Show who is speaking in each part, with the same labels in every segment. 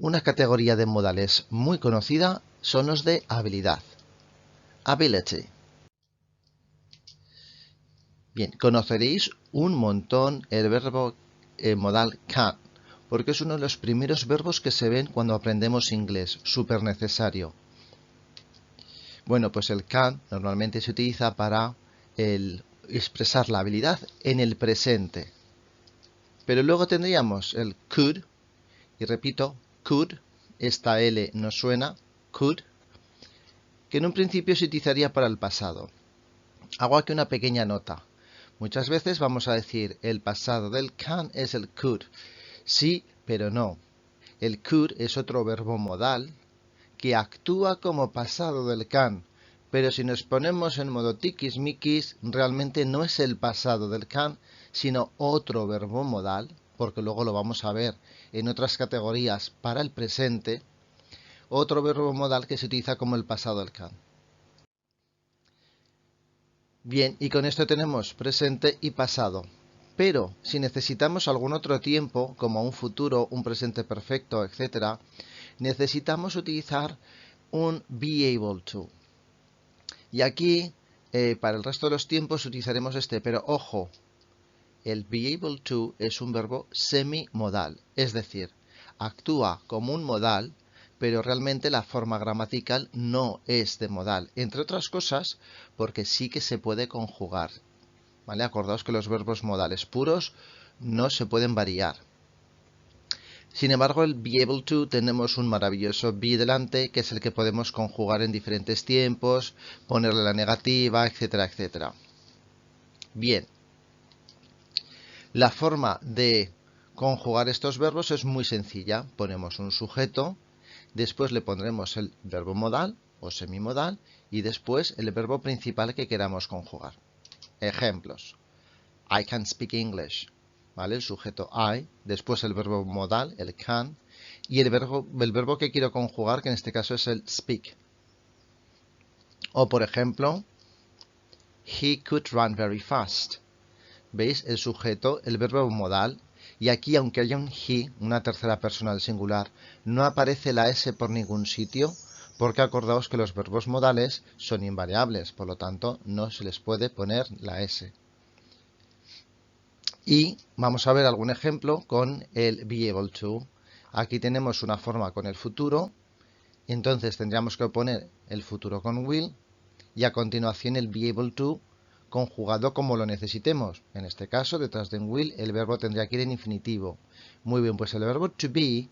Speaker 1: Una categoría de modales muy conocida son los de habilidad. Ability. Bien, conoceréis un montón el verbo modal can, porque es uno de los primeros verbos que se ven cuando aprendemos inglés, súper necesario. Bueno, pues el can normalmente se utiliza para expresar la habilidad en el presente. Pero luego tendríamos el could, y repito, could, esta L no suena, could, que en un principio se utilizaría para el pasado. Hago aquí una pequeña nota. Muchas veces vamos a decir el pasado del can es el could. Sí, pero no. El could es otro verbo modal que actúa como pasado del can. Pero si nos ponemos en modo tiquismiquis, realmente no es el pasado del can, sino otro verbo modal, porque luego lo vamos a ver en otras categorías para el presente, otro verbo modal que se utiliza como el pasado del can. Bien, y con esto tenemos presente y pasado. Pero si necesitamos algún otro tiempo, como un futuro, un presente perfecto, etc., necesitamos utilizar un be able to. Y aquí, para el resto de los tiempos, utilizaremos este, pero ojo, el be able to es un verbo semimodal, es decir, actúa como un modal, pero realmente la forma gramatical no es de modal, entre otras cosas porque sí que se puede conjugar. ¿Vale? Acordaos que los verbos modales puros no se pueden variar. Sin embargo, el be able to tenemos un maravilloso be delante, que es el que podemos conjugar en diferentes tiempos, ponerle la negativa, etcétera, etcétera. Bien. La forma de conjugar estos verbos es muy sencilla. Ponemos un sujeto, después le pondremos el verbo modal o semimodal y después el verbo principal que queramos conjugar. Ejemplos. I can speak English. ¿Vale? El sujeto I, después el verbo modal, el can, y el verbo que quiero conjugar, que en este caso es el speak. O por ejemplo, he could run very fast. ¿Veis? El sujeto, el verbo modal, y aquí aunque haya un he, una tercera persona del singular, no aparece la S por ningún sitio, porque acordaos que los verbos modales son invariables, por lo tanto no se les puede poner la S. Y vamos a ver algún ejemplo con el be able to. Aquí tenemos una forma con el futuro, entonces tendríamos que poner el futuro con will y a continuación el be able to conjugado como lo necesitemos. En este caso, detrás de un will, el verbo tendría que ir en infinitivo. Muy bien, pues el verbo to be,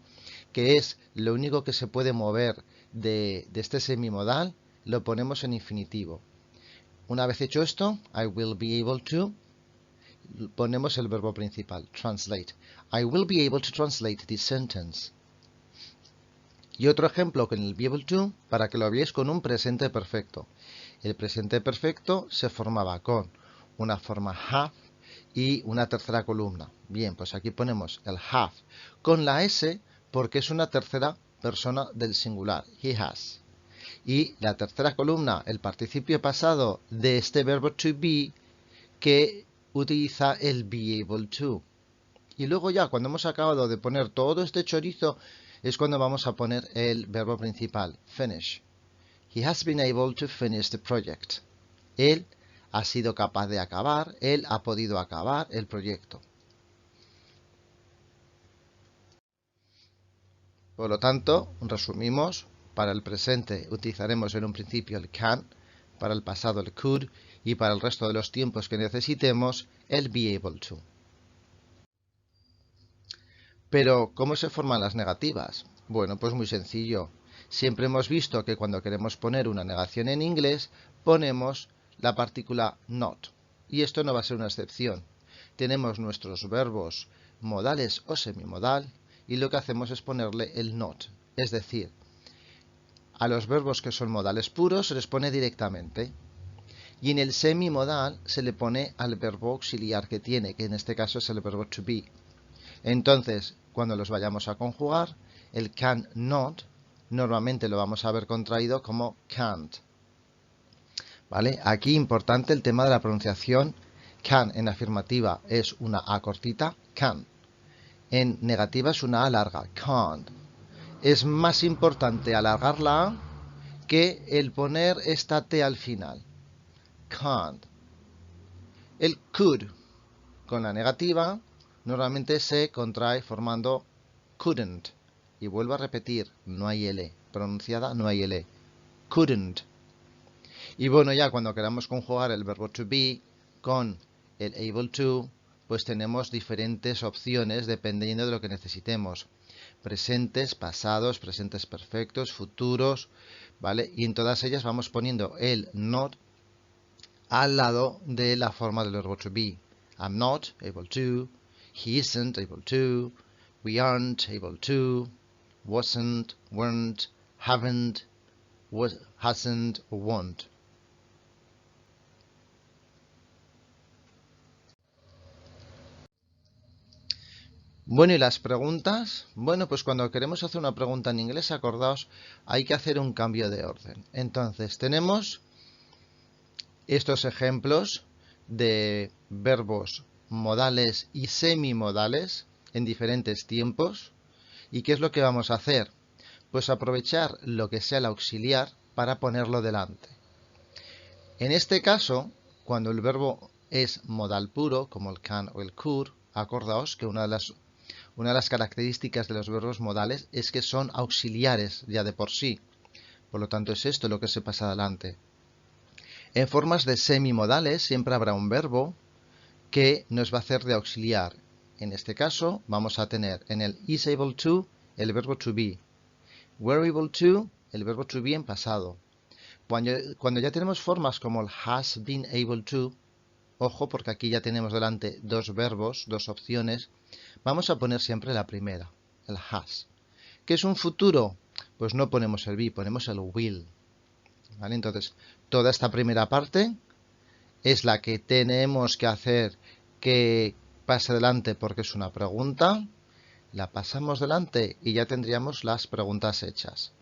Speaker 1: que es lo único que se puede mover de este semimodal, lo ponemos en infinitivo. Una vez hecho esto, I will be able to, ponemos el verbo principal, translate. I will be able to translate this sentence. Y otro ejemplo con el be able to, para que lo veáis con un presente perfecto. El presente perfecto se formaba con una forma have y una tercera columna. Bien, pues aquí ponemos el have con la S porque es una tercera persona del singular. He has. Y la tercera columna, el participio pasado de este verbo to be que utiliza el be able to. Y luego ya cuando hemos acabado de poner todo este chorizo es cuando vamos a poner el verbo principal, finish. He has been able to finish the project. Él ha sido capaz de acabar, él ha podido acabar el proyecto. Por lo tanto, resumimos, para el presente utilizaremos en un principio el can, para el pasado el could y para el resto de los tiempos que necesitemos el be able to. Pero, ¿cómo se forman las negativas? Bueno, pues muy sencillo. Siempre hemos visto que cuando queremos poner una negación en inglés, ponemos la partícula not. Y esto no va a ser una excepción. Tenemos nuestros verbos modales o semimodal y lo que hacemos es ponerle el not. Es decir, a los verbos que son modales puros se les pone directamente. Y en el semimodal se le pone al verbo auxiliar que tiene, que en este caso es el verbo to be. Entonces, cuando los vayamos a conjugar, el can not normalmente lo vamos a ver contraído como can't. ¿Vale? Aquí importante el tema de la pronunciación. Can en afirmativa es una A cortita, can. En negativa es una A larga, can't. es más importante alargar la A que el poner esta T al final. Can't. El could con la negativa normalmente se contrae formando couldn't. Y vuelvo a repetir, no hay L. Pronunciada, no hay L. Couldn't. Y bueno, ya cuando queramos conjugar el verbo to be con el able to, pues tenemos diferentes opciones dependiendo de lo que necesitemos. Presentes, pasados, presentes perfectos, futuros, ¿vale? Y en todas ellas vamos poniendo el not al lado de la forma del verbo to be. I'm not able to, he isn't able to, we aren't able to, wasn't, weren't, haven't, hasn't, or won't. Bueno, ¿y las preguntas? Bueno, pues cuando queremos hacer una pregunta en inglés, acordaos, hay que hacer un cambio de orden. Entonces, tenemos estos ejemplos de verbos modales y semimodales en diferentes tiempos. ¿Y qué es lo que vamos a hacer? Pues aprovechar lo que sea el auxiliar para ponerlo delante. En este caso, cuando el verbo es modal puro, como el can o el could, acordaos que una de las características de los verbos modales es que son auxiliares ya de por sí. Por lo tanto, es esto lo que se pasa adelante. En formas de semimodales siempre habrá un verbo que nos va a hacer de auxiliar. En este caso vamos a tener en el is able to el verbo to be. Were able to el verbo to be en pasado. Cuando ya tenemos formas como el has been able to, ojo porque aquí ya tenemos delante dos verbos, dos opciones, vamos a poner siempre la primera, el has. ¿Qué es un futuro? Pues no ponemos el be, ponemos el will. ¿Vale? Entonces, toda esta primera parte es la que tenemos que hacer que pase delante porque es una pregunta. La pasamos delante y ya tendríamos las preguntas hechas.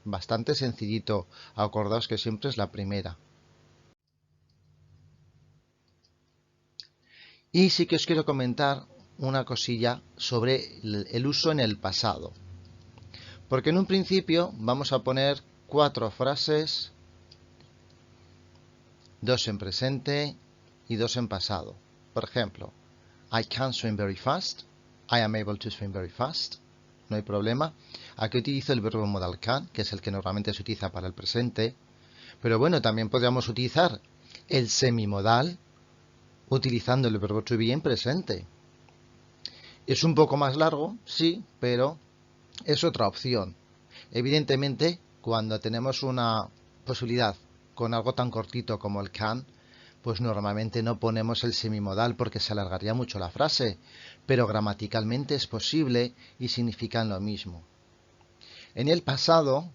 Speaker 1: Bastante sencillito. Acordaos que siempre es la primera. Y sí que os quiero comentar una cosilla sobre el uso en el pasado. Porque en un principio vamos a poner 4 frases, 2 en presente y 2 en pasado. Por ejemplo, I can swim very fast. I am able to swim very fast. No hay problema. Aquí utilizo el verbo modal can, que es el que normalmente se utiliza para el presente. Pero bueno, también podríamos utilizar el semimodal utilizando el verbo to be en presente. Es un poco más largo, sí, pero es otra opción. Evidentemente, cuando tenemos una posibilidad con algo tan cortito como el can, pues normalmente no ponemos el semimodal porque se alargaría mucho la frase, pero gramaticalmente es posible y significan lo mismo. En el pasado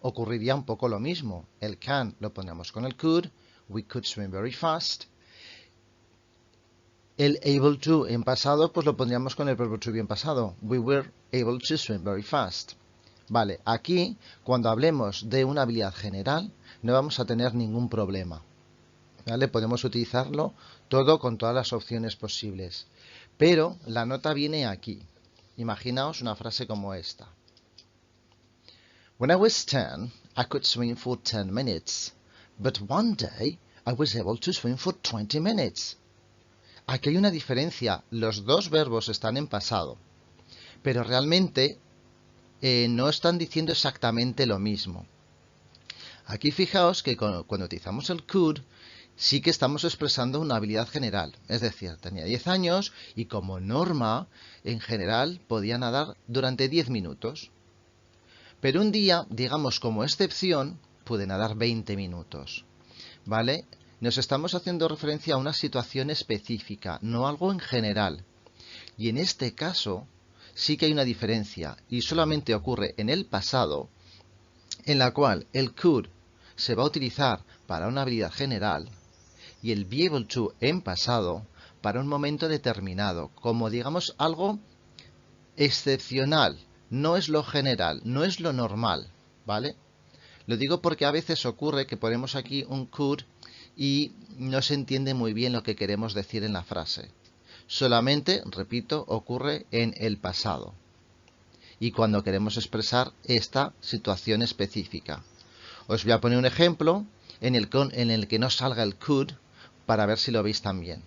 Speaker 1: ocurriría un poco lo mismo. El can lo ponemos con el could, we could swim very fast. El able to en pasado pues lo pondríamos con el verbo to be en pasado, we were able to swim very fast. Vale, aquí cuando hablemos de una habilidad general no vamos a tener ningún problema. ¿Vale? Podemos utilizarlo todo con todas las opciones posibles. Pero la nota viene aquí. Imaginaos una frase como esta. When I was 10, I could swim for 10 minutes. But one day, I was able to swim for 20 minutes. Aquí hay una diferencia. Los dos verbos están en pasado. Pero realmente no están diciendo exactamente lo mismo. Aquí fijaos que cuando utilizamos el could, sí que estamos expresando una habilidad general. Es decir, tenía 10 años y como norma, en general, podía nadar durante 10 minutos. Pero un día, digamos como excepción, pude nadar 20 minutos. ¿Vale? Nos estamos haciendo referencia a una situación específica, no algo en general. Y en este caso, sí que hay una diferencia y solamente ocurre en el pasado, en la cual el could se va a utilizar para una habilidad general y el be able to en pasado para un momento determinado, como digamos algo excepcional, no es lo general, no es lo normal, ¿vale? Lo digo porque a veces ocurre que ponemos aquí un could y no se entiende muy bien lo que queremos decir en la frase. Solamente, repito, ocurre en el pasado. y cuando queremos expresar esta situación específica. Os voy a poner un ejemplo en el que no salga el could para ver si lo veis también.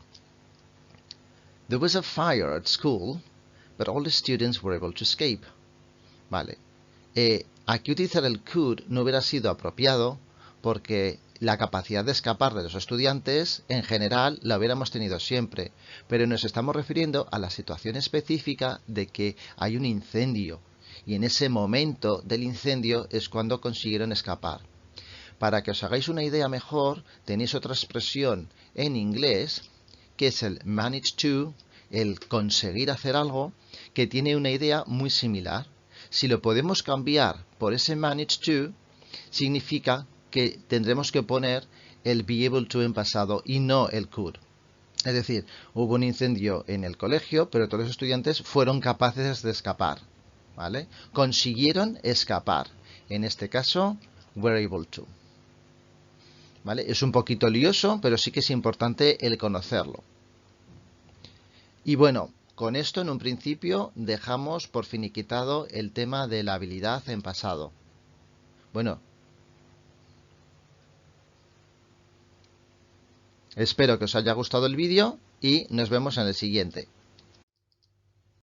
Speaker 1: There was a fire at school, but all the students were able to escape. Vale. Aquí utilizar el could no hubiera sido apropiado porque la capacidad de escapar de los estudiantes en general la hubiéramos tenido siempre, pero nos estamos refiriendo a la situación específica de que hay un incendio y en ese momento del incendio es cuando consiguieron escapar. Para que os hagáis una idea mejor, tenéis otra expresión en inglés que es el manage to, el conseguir hacer algo, que tiene una idea muy similar. Si lo podemos cambiar por ese manage to, significa que tendremos que poner el be able to en pasado y no el could. Es decir, hubo un incendio en el colegio, pero todos los estudiantes fueron capaces de escapar, ¿vale? Consiguieron escapar. En este caso, were able to. ¿Vale? Es un poquito lioso, pero sí que es importante el conocerlo. Y bueno, con esto en un principio dejamos por finiquitado el tema de la habilidad en pasado. Bueno, espero que os haya gustado el vídeo y nos vemos en el siguiente.